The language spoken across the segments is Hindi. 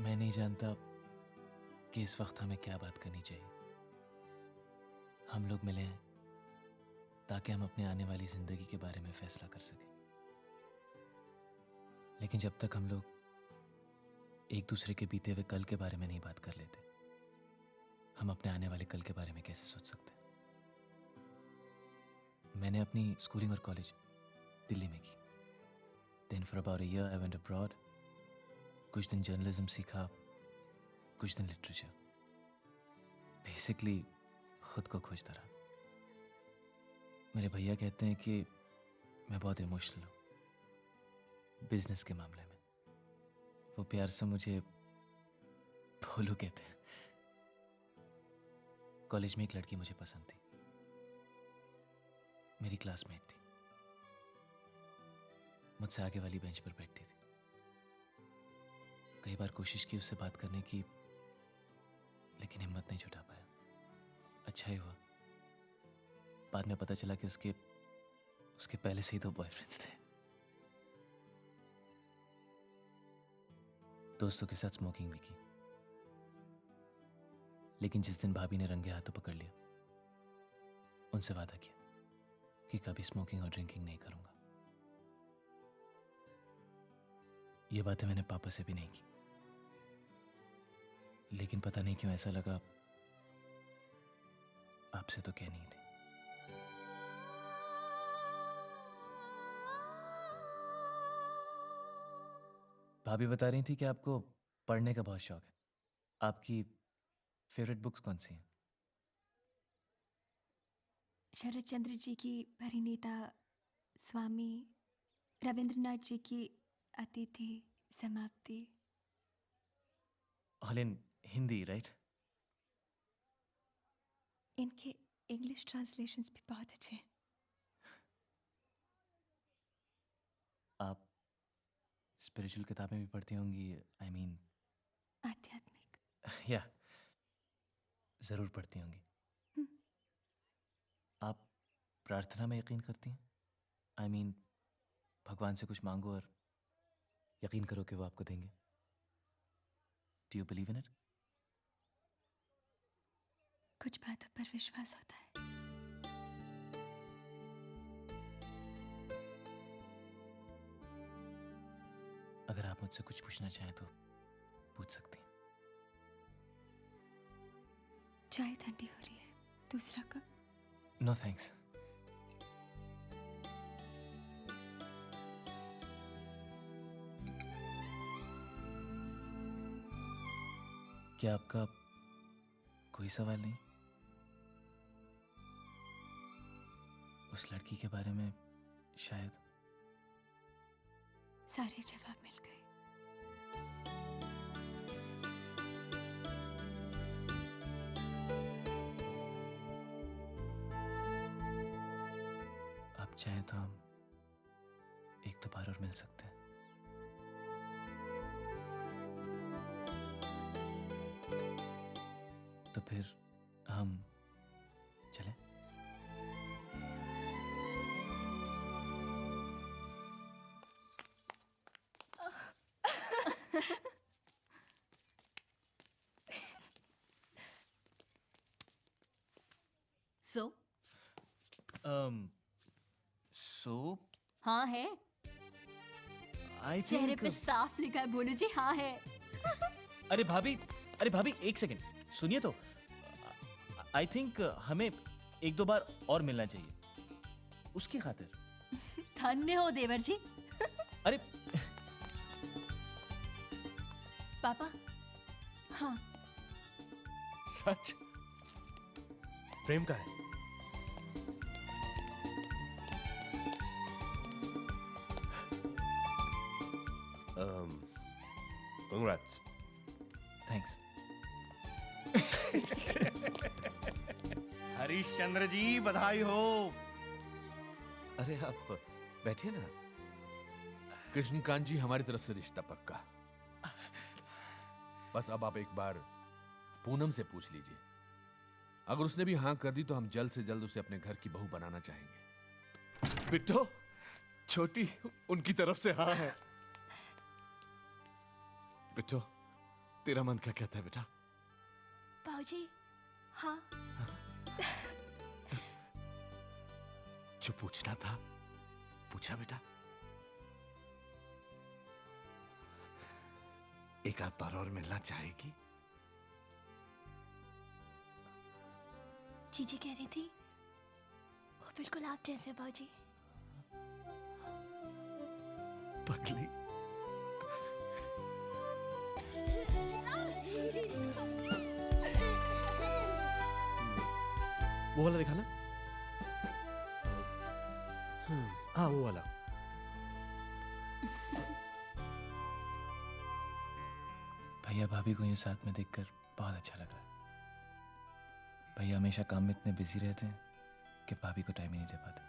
मैं नहीं जानता कि इस वक्त हमें क्या बात करनी चाहिए। हम लोग मिले हैं ताकि हम अपने आने वाली जिंदगी के बारे में फैसला कर सकें, लेकिन जब तक हम लोग एक दूसरे के बीते हुए कल के बारे में नहीं बात कर लेते, हम अपने आने वाले कल के बारे में कैसे सोच सकते हैं। मैंने अपनी स्कूलिंग और कॉलेज दिल्ली में की। Then for about a year I went abroad. कुछ दिन जर्नलिज्म सीखा, कुछ दिन लिटरेचर। बेसिकली खुद को खोजता रहा। मेरे भैया कहते हैं कि मैं बहुत इमोशनल हूँ बिजनेस के मामले में। वो प्यार से मुझे भोलू कहते हैं। कॉलेज में एक लड़की मुझे पसंद थी, मेरी क्लासमेट थी, मुझसे आगे वाली बेंच पर बैठती थी। कई बार कोशिश की उससे बात करने की, लेकिन हिम्मत नहीं जुटा पाया। अच्छा ही हुआ, बाद में पता चला कि उसके पहले से ही 2 बॉयफ्रेंड्स थे। दोस्तों के साथ स्मोकिंग भी की, लेकिन जिस दिन भाभी ने रंगे हाथों पकड़ लिया, उनसे वादा किया कि कभी स्मोकिंग और ड्रिंकिंग नहीं करूंगा। ये बातें मैंने पापा से भी नहीं की, लेकिन पता नहीं क्यों ऐसा लगा आपसे तो कहनी ही थी। भाभी बता रही थी कि आपको पढ़ने का बहुत शौक है। आपकी फेवरेट बुक्स कौन सी हैं? शरद चंद्र जी की परिणीता, स्वामी रविंद्रनाथ जी की अतिथि समाप्ति। All in Hindi, right? इनके इंग्लिश ट्रांसलेशंस भी बहुत अच्छे हैं। आप स्पिरिचुअल किताबें भी पढ़ती होंगी, आई मीन आध्यात्मिक। या ज़रूर पढ़ती होंगी। आप प्रार्थना में यकीन करती हैं? आई मीन भगवान से कुछ मांगो और यकीन करो कि वो आपको देंगे। Do you believe in it? कुछ बातों पर विश्वास होता है। अगर आप मुझसे कुछ पूछना चाहें तो पूछ सकती हैं। चाय ठंडी हो रही है, दूसरा कप? No thanks. क्या आपका कोई सवाल नहीं उस लड़की के बारे में? शायद सारे जवाब मिल गए। आप चाहें तो हम एक दो बार और मिल सकते हैं। तो फिर हम चलें? सो सो हाँ है, आई चेहरे थिंक। पे साफ लिखा है बोलू जी, हाँ है। अरे भाभी एक सेकंड सुनिए तो। आई थिंक हमें एक दो बार और मिलना चाहिए उसकी खातिर। धन्य हो देवर जी। अरे पापा, हाँ, सच? प्रेम का है? Congrats. थैंक्स। हरीशचंद्र जी बधाई हो। अरे आप बैठिए ना। कृष्णकांत जी, हमारी तरफ से रिश्ता पक्का। बस अब आप एक बार पूनम से पूछ लीजिए। अगर उसने भी हाँ कर दी तो हम जल्द से जल्द उसे अपने घर की बहू बनाना चाहेंगे। बिट्टो, छोटी उनकी तरफ से हाँ है। बिट्टो, तेरा मन क्या कहता है बेटा? बाबूजी, हाँ। जो पूछना था पूछा बेटा। एक आध बार और मिलना चाहेगी? जीजी कह रही थी वो बिल्कुल आप जैसे बाबूजी। पगली। वो वाला दिखाना। हाँ वो वाला। भैया भाभी को यूं साथ में देखकर बहुत अच्छा लग रहा है। भैया हमेशा काम में इतने बिजी रहते हैं कि भाभी को टाइम ही नहीं दे पाते।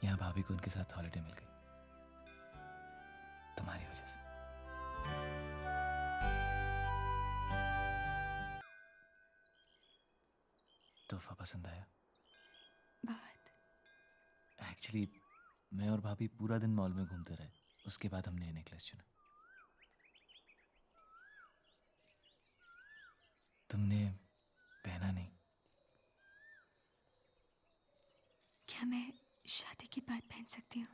यहाँ भाभी को उनके साथ हॉलिडे मिल गई तुम्हारी वजह से। तोहफा पसंद आया? बहुत। एक्चुअली मैं और भाभी पूरा दिन मॉल में घूमते रहे, उसके बाद हमने ये नेकलेस चुना। तुमने पहना नहीं। क्या मैं शादी के बाद पहन सकती हूँ?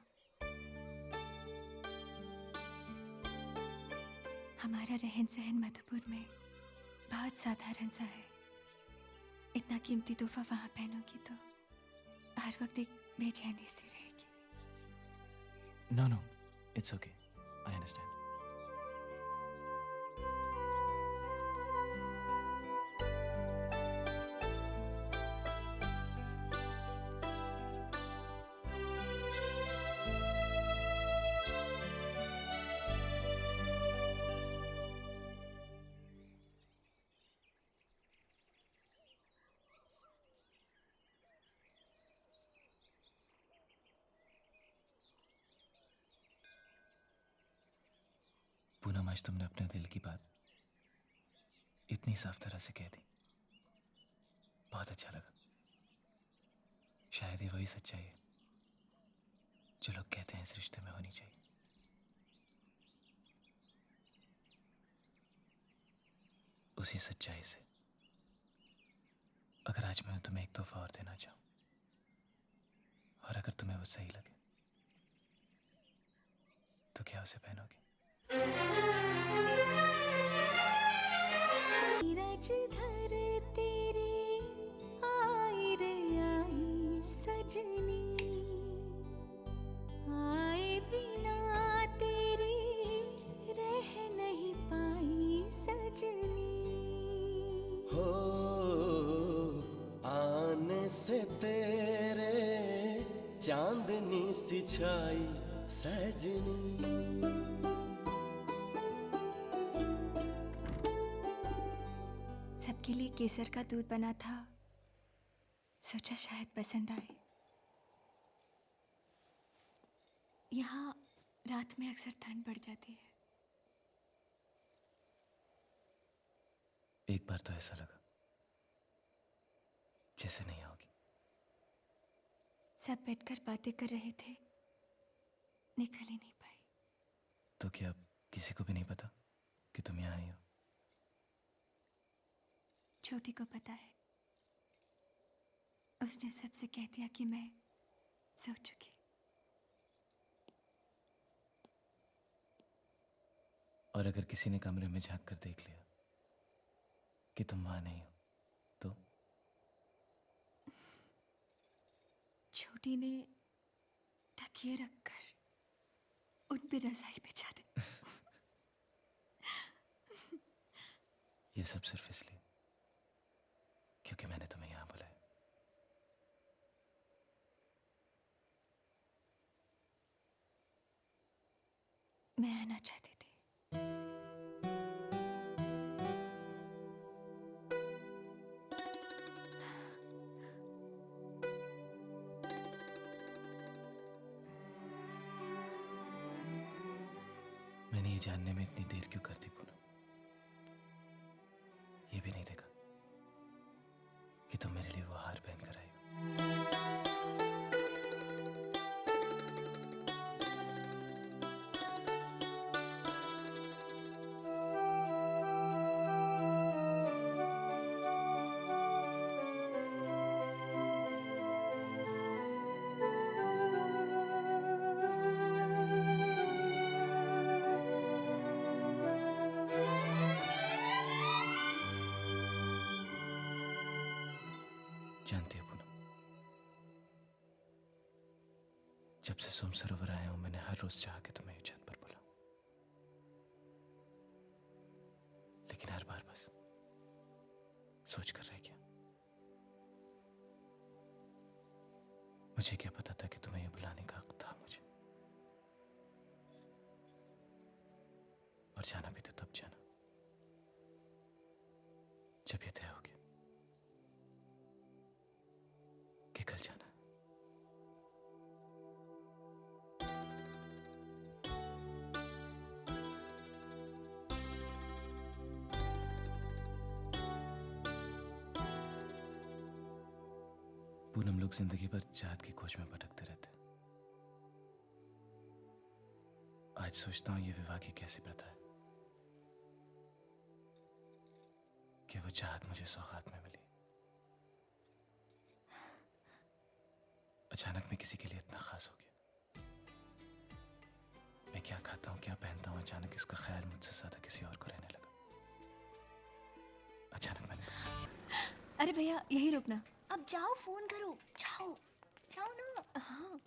हमारा रहन सहन मधुपुर में बहुत साधारण सा है। इतना कीमती तोहफा वहां पहनूंगी तो हर वक्त एक बेचैनी सी रहेगी। No no, it's okay, I understand. Poonam, आज तुमने अपने दिल की बात इतनी साफ तरह से कह दी, बहुत अच्छा लगा। शायद ये वही सच्चाई है जो लोग कहते हैं इस रिश्ते में होनी चाहिए। उसी सच्चाई से अगर आज मैं तुम्हें एक तोहफा और देना चाहूं और अगर तुम्हें वो सही लगे तो क्या उसे पहनोगे? धर तेरी आई रे आई सजनी, आए बिना तेरी रह नहीं पाई सजनी। हो आने से तेरे चांदनी सी छाई सजनी। सबके लिए केसर का दूध बना था, सोचा शायद पसंद आए। यहाँ रात में अक्सर ठंड बढ़ जाती है। एक बार तो ऐसा लगा जैसे नहीं आओगी। सब बैठकर बातें कर रहे थे, निकल ही नहीं पाई। तो क्या किसी को भी नहीं पता कि तुम यहाँ आई हो? छोटी को पता है, उसने सबसे कह दिया कि मैं सो चुकी। और अगर किसी ने कमरे में झांक कर देख लिया कि तुम वहां नहीं हो तो? छोटी ने तकिए रखकर उन पे रजाई बिछा दी। ये सब सिर्फ इसलिए क्योंकि मैंने तुम्हें यहां बुलाया। मैं आना चाहती थी। मैंने ये जानने में इतनी देर क्यों कर दी पूनम? ये भी नहीं देखा कि तुम मेरे लिए वो हार पहन कर आई हो। जानती है पूनम, जब से सोम सरोवर आया हूं मैंने हर रोज चाह के तुम्हें छत पर बुला, लेकिन हर बार बस सोच कर रह गया। मुझे क्या पता था कि तुम्हें ये बुलाने का हक था मुझे, और जाना भी तो तब जाना जब ये तय हो गया कि कल जाना है। पूनम, लोग जिंदगी भर चाहत की खोज में भटकते रहते हैं। आज सोचता हूं ये विवाह की कैसी प्रथा है कि वो चाहत मुझे सौगात में मिली। अचानक मैं किसी के लिए इतना खास हो गया। मैं क्या खाता हूं, क्या पहनता हूं, अचानक इसका ख्याल मुझसे ज्यादा किसी और को रहने लगा। अचानक मैंने अरे भैया यही रुकना। अब जाओ, फोन करो, जाओ जाओ ना। हाँ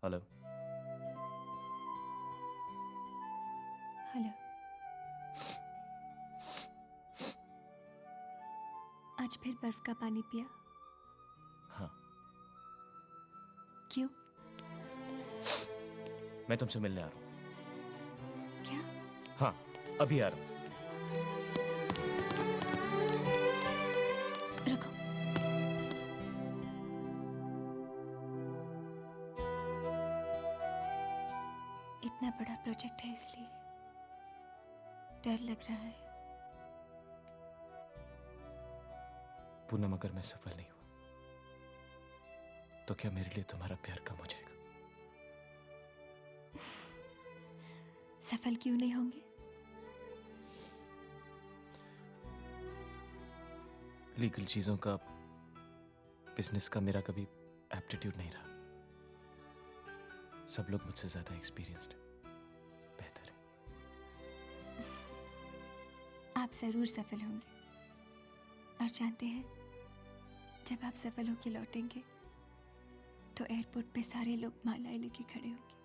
हेलो। हेलो। आज फिर बर्फ का पानी पिया? हाँ, क्यों? मैं तुमसे मिलने आ रहा हूं। क्या? हाँ, अभी आ रहा हूं। रुको। इतना बड़ा प्रोजेक्ट है इसलिए डर लग रहा है। पूनम, अगर मैं सफल नहीं हुआ तो क्या मेरे लिए तुम्हारा प्यार कम हो जाएगा? सफल क्यों नहीं होंगे? लीगल चीजों का, बिजनेस का मेरा कभी एप्टीट्यूड नहीं रहा। सब लोग मुझसे ज्यादा एक्सपीरियंस्ड है, बेहतर है। आप जरूर सफल होंगे, और जानते हैं जब आप सफल होकर लौटेंगे तो एयरपोर्ट पे सारे लोग मालाएं लेके खड़े होंगे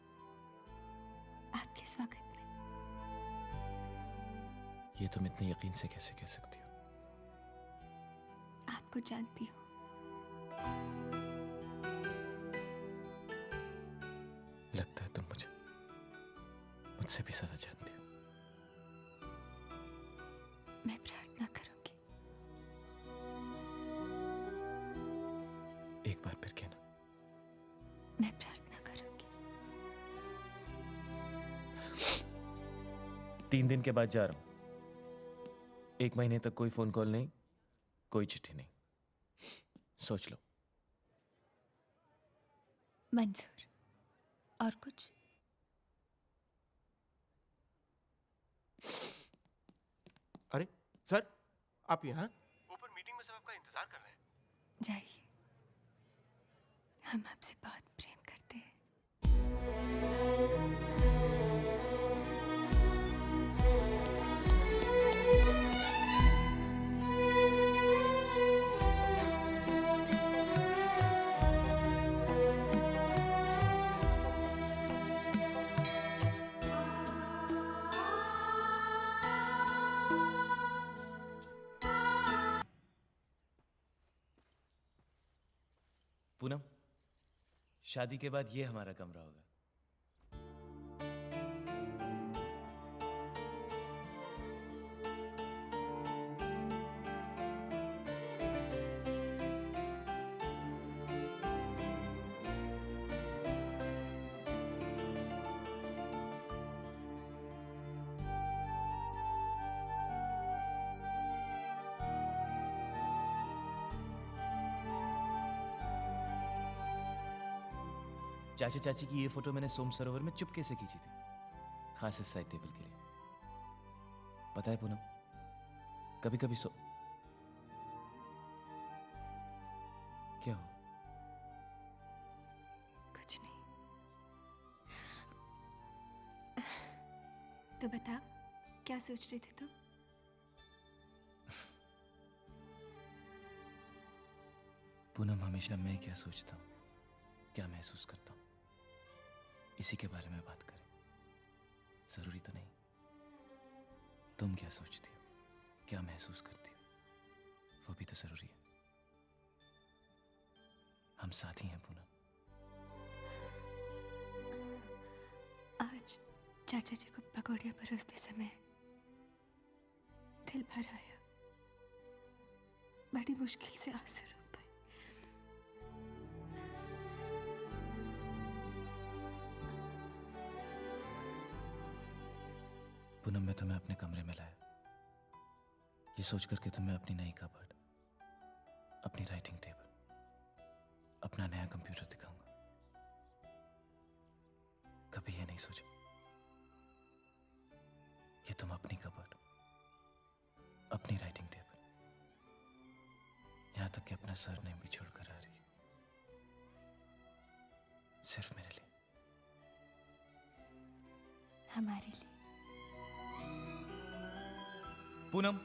आपके स्वागत में। ये तुम इतने यकीन से कैसे कह सकती हो? आपको जानती हूँ। लगता है तुम मुझसे भी ज्यादा जानती हो। मैं प्रार्थना करूंगी। एक बार फिर कहना। मैं प्रार्थना करूंगी। 3 दिन के बाद जा रहा हूं। 1 महीने तक कोई फोन कॉल नहीं, कोई चिट्ठी नहीं। सोच लो। मंजूर। और कुछ? अरे सर, आप यहाँ? ऊपर मीटिंग में सब आपका इंतजार कर रहे हैं। जाइए, हम आपसे बहुत प्रेम करते हैं। पूनम, शादी के बाद ये हमारा कमरा होगा। चाचा चाची की ये फोटो मैंने सोम सरोवर में चुपके से खींची थी, खास इस साइड टेबल के लिए। पता है पूनम, कभी कभी क्या हो? कुछ नहीं। तो बता, क्या सोच रहे थे तुम? पूनम, हमेशा मैं क्या सोचता हूँ, क्या महसूस करता हूँ, इसी के बारे में बात करें। जरूरी तो नहीं तुम क्या सोचती हो, क्या महसूस करती हो, वो भी तो जरूरी है। हम साथी हैं पूनम। आज चाचा जी को पकौड़ियाँ परोसते समय दिल भर आया। बड़ी मुश्किल से आंसू रुक पाए। पूनम, मैं तुम्हें अपने कमरे में लाया ये सोच करके तुम्हें अपनी नई कबर्ड, अपनी राइटिंग टेबल, अपना नया कंप्यूटर दिखाऊंगा। कभी ये नहीं सोचा कि तुम अपनी कबर्ड, अपनी राइटिंग टेबल, यहां तक कि अपना सरनेम भी छोड़कर आ रही है सिर्फ मेरे लिए, हमारे लिए। पूनम,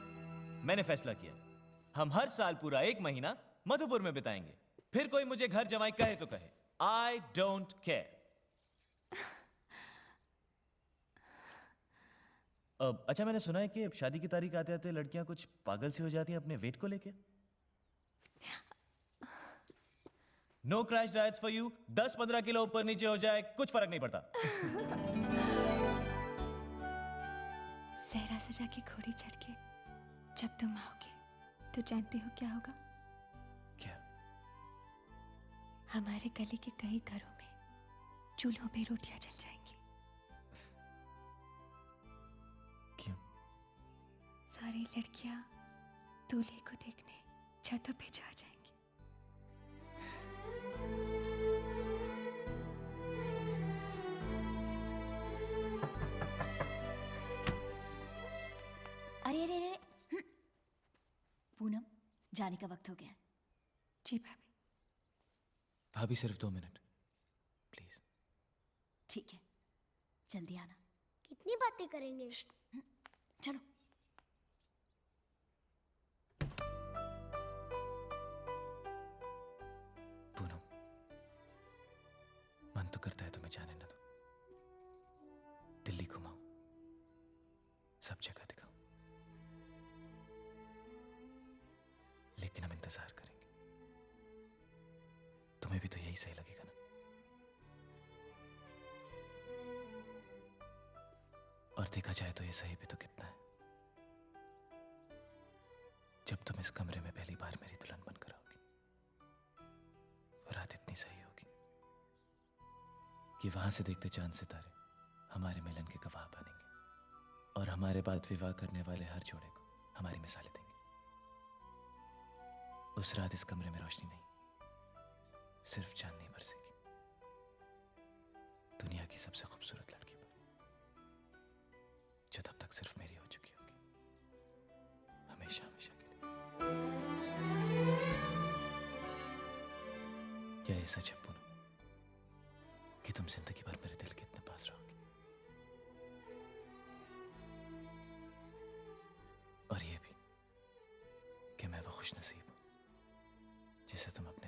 मैंने फैसला किया, हम हर साल पूरा 1 महीना मधुपुर में बिताएंगे। फिर कोई मुझे घर जमाई कहे तो कहे, आई डोंट केयर। अच्छा, मैंने सुना है कि शादी की तारीख आते आते लड़कियां कुछ पागल सी हो जाती हैं अपने वेट को लेके। No crash diets for you. 10-15 kilo ऊपर नीचे हो जाए कुछ फर्क नहीं पड़ता। सहरा सजा के घोड़ी चढ़ के जब तुम आओगे तो जानते हो क्या होगा? क्या? हमारे गली के कई घरों में चूल्हों पे रोटियां जल जाएंगी। क्यों? सारी लड़कियां दूल्हे को देखने छतों पे जा जाएंगी। अरे अरे अरे पूनम, जाने का वक्त हो गया। जी भाभी। भाभी, सिर्फ 2 मिनट प्लीज। ठीक है, जल्दी आना। कितनी बातें करेंगे? चलो। पूनम, मन तो करता है तुम्हें जाने ना दो, दिल्ली घुमाऊं, सब जगह दिखाऊं, लेकिन हम इंतजार करेंगे। तुम्हें भी तो यही सही लगेगा ना? और देखा जाए तो ये सही भी तो कितना है, जब तुम इस कमरे में पहली बार मेरी दुल्हन बनकर आओगी, वो रात इतनी सही होगी कि वहां से देखते चांद सितारे हमारे मिलन के गवाह बनेंगे और हमारे बाद विवाह करने वाले हर जोड़े को हमारी मिसालें देंगे। उस रात इस कमरे में रोशनी नहीं, सिर्फ चांदनी बरसेगी दुनिया की सबसे खूबसूरत लड़की पर, जो तब तक सिर्फ मेरी हो चुकी होगी, हमेशा हमेशा के लिए। क्या ये सच है पूनम कि तुम जिंदगी भर मेरे दिल के इतने पास रहोगी? और ये भी कि मैं वो खुशनसीब हूं जिसे तुम अपने